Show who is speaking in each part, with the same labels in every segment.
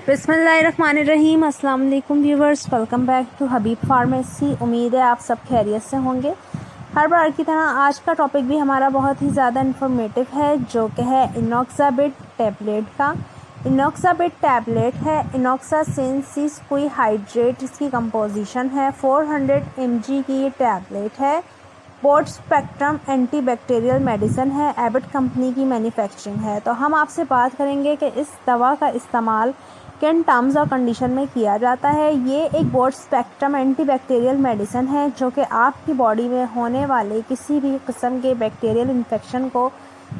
Speaker 1: बिस्मिल्लाहिर्रहमानिर्रहीम। अस्सलाम वालेकुम viewers, welcome back to Habib pharmacy. उम्मीद है आप सब खैरियत से होंगे। हर बार की तरह आज का टॉपिक भी हमारा बहुत ही ज़्यादा इन्फॉर्मेटिव है, जो कि है इनॉक्साबिट टैबलेट का। इनॉक्साबिट टैबलेट है इनॉक्सासिन सिस्क्वी हाइड्रेट, इसकी कंपोजिशन है 400 mg की ये टैबलेट है। Broad spectrum anti bacterial medicine है, एबट कंपनी की मैन्युफैक्चरिंग है। तो हम आपसे बात करेंगे कि इस दवा का इस्तेमाल किन टर्म्स और कंडीशन में किया जाता है। ये एक broad spectrum anti bacterial medicine है, जो कि आपकी बॉडी में होने वाले किसी भी किस्म के बैक्टीरियल इन्फेक्शन को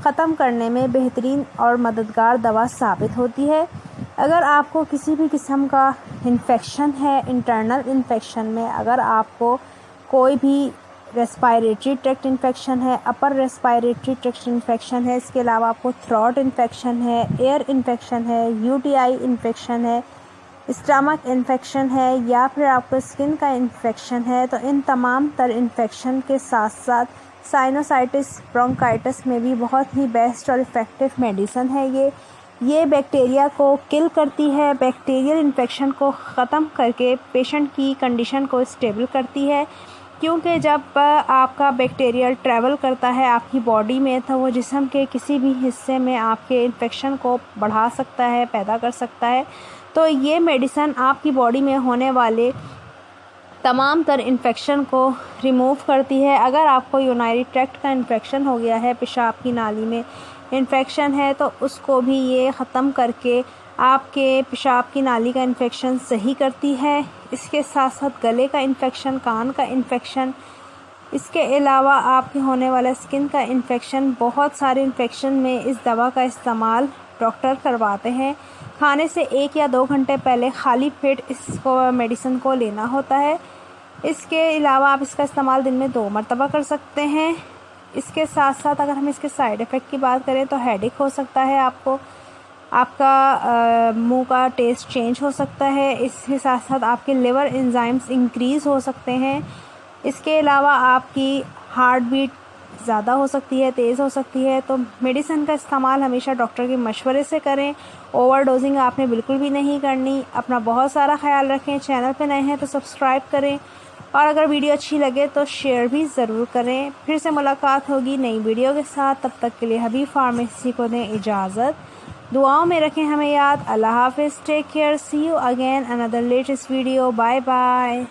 Speaker 1: ख़त्म करने में बेहतरीन और मददगार दवा साबित होती है। अगर आपको किसी भी किस्म का इन्फेक्शन है, इंटरनल इन्फेक्शन में अगर आपको कोई भी रेस्पायरेटरी ट्रैक्ट इन्फेक्शन है, अपर रेस्पायरेटरी ट्रैक्ट इन्फेक्शन है, इसके अलावा आपको थ्रोट इन्फेक्शन है, एयर इन्फेक्शन है, यूटीआई इन्फेक्शन है, स्टमक इन्फेक्शन है, या फिर आपको स्किन का इन्फेक्शन है, तो इन तमाम तर इन्फेक्शन के साथ साथ साइनोसाइटिस, ब्रोंकाइटिस में भी बहुत ही बेस्ट और इफ़ेक्टिव मेडिसिन है। ये बैक्टीरिया को किल करती है, बैक्टीरियल इन्फेक्शन को ख़त्म करके पेशेंट की कंडीशन को स्टेबल करती है। क्योंकि जब आपका बैक्टीरिया ट्रैवल करता है आपकी बॉडी में, तो वो जिस्म के किसी भी हिस्से में आपके इन्फेक्शन को बढ़ा सकता है, पैदा कर सकता है। तो ये मेडिसिन आपकी बॉडी में होने वाले तमाम तर इन्फेक्शन को रिमूव करती है। अगर आपको यूरिनरी ट्रैक्ट का इन्फेक्शन हो गया है, पेशाब की नाली में इन्फेक्शन है, तो उसको भी ये ख़त्म करके आपके पेशाब की नाली का इन्फेक्शन सही करती है। इसके साथ साथ गले का इन्फेक्शन, कान का इन्फेक्शन, इसके अलावा आपके होने वाला स्किन का इन्फेक्शन, बहुत सारे इन्फेक्शन में इस दवा का इस्तेमाल डॉक्टर करवाते हैं। खाने से 1 या 2 घंटे पहले खाली पेट इसको मेडिसिन को लेना होता है। इसके अलावा आप इसका इस्तेमाल दिन में 2 मरतबा कर सकते हैं। इसके साथ साथ अगर हम इसके साइड इफ़ेक्ट की बात करें तो हेडेक हो सकता है, आपका मुंह का टेस्ट चेंज हो सकता है। इसके साथ साथ आपके लिवर एंजाइम्स इंक्रीज़ हो सकते हैं। इसके अलावा आपकी हार्ट बीट ज़्यादा हो सकती है, तेज़ हो सकती है। तो मेडिसिन का इस्तेमाल हमेशा डॉक्टर के मशवरे से करें। ओवरडोजिंग आपने बिल्कुल भी नहीं करनी। अपना बहुत सारा ख्याल रखें। चैनल पे नए हैं तो सब्सक्राइब करें, और अगर वीडियो अच्छी लगे तो शेयर भी ज़रूर करें। फिर से मुलाकात होगी नई वीडियो के साथ। तब तक के लिए हबीब फार्मेसी को दें इजाज़त। दुआओं में रखें हमें याद। अल्लाह हाफिज़, take care, see you again another latest video. Bye bye.